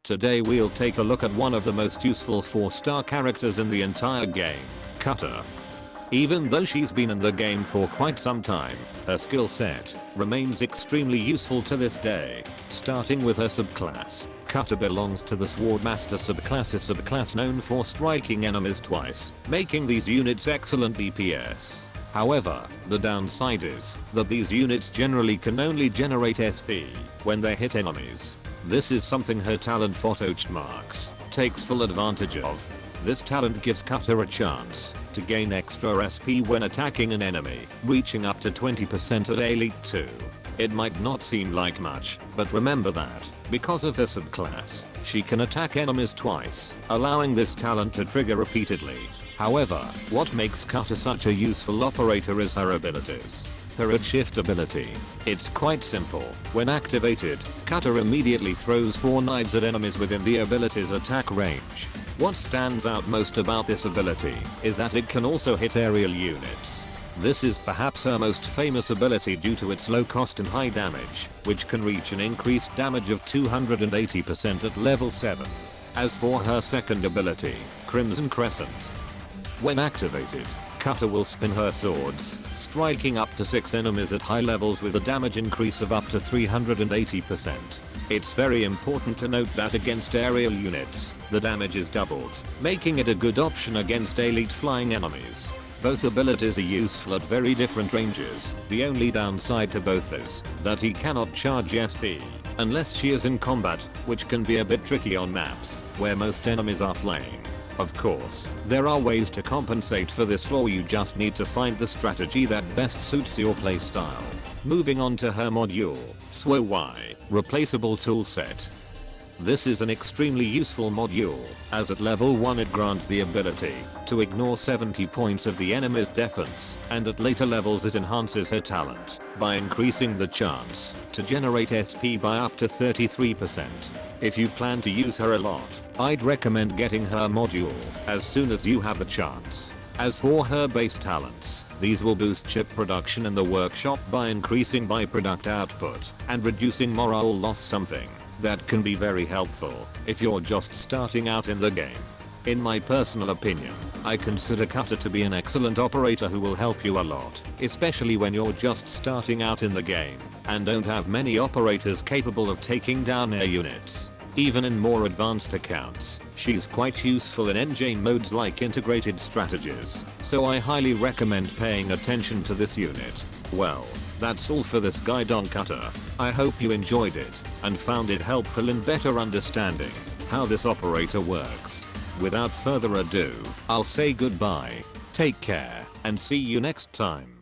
Today we'll take a look at one of the most useful 4-star characters in the entire game, Cutter. Even though she's been in the game for quite some time, her skill set remains extremely useful to this day. Starting with her subclass, Cutter belongs to the Swordmaster subclass, a subclass known for striking enemies twice, making these units excellent DPS. However, the downside is that these units generally can only generate SP when they hit enemies. This is something her talent Photochmarks takes full advantage of. This talent gives Cutter a chance to gain extra SP when attacking an enemy, reaching up to 20% at Elite 2. It might not seem like much, but remember that, because of her subclass, she can attack enemies twice, allowing this talent to trigger repeatedly. However, what makes Cutter such a useful operator is her abilities. Her shift ability. It's quite simple. When activated, Cutter immediately throws 4 knives at enemies within the ability's attack range. What stands out most about this ability is that it can also hit aerial units. This is perhaps her most famous ability due to its low cost and high damage, which can reach an increased damage of 280% at level 7. As for her second ability, Crimson Crescent. When activated, Cutter will spin her swords, striking up to 6 enemies at high levels with a damage increase of up to 380%. It's very important to note that against aerial units, the damage is doubled, making it a good option against elite flying enemies. Both abilities are useful at very different ranges. The only downside to both is that he cannot charge SP unless she is in combat, which can be a bit tricky on maps where most enemies are flying. Of course, there are ways to compensate for this flaw, you just need to find the strategy that best suits your playstyle. Moving on to her module, SWY, Replaceable Toolset. This is an extremely useful module, as at level 1 it grants the ability to ignore 70 points of the enemy's defense, and at later levels it enhances her talent by increasing the chance to generate SP by up to 33%. If you plan to use her a lot, I'd recommend getting her module as soon as you have the chance. As for her base talents, these will boost chip production in the workshop by increasing byproduct output and reducing morale loss, something that can be very helpful if you're just starting out in the game. In my personal opinion, I consider Cutter to be an excellent operator who will help you a lot, especially when you're just starting out in the game and don't have many operators capable of taking down air units. Even in more advanced accounts, she's quite useful in endgame modes like integrated strategies, so I highly recommend paying attention to this unit. Well, that's all for this guide on Cutter. I hope you enjoyed it and found it helpful in better understanding how this operator works. Without further ado, I'll say goodbye, take care, and see you next time.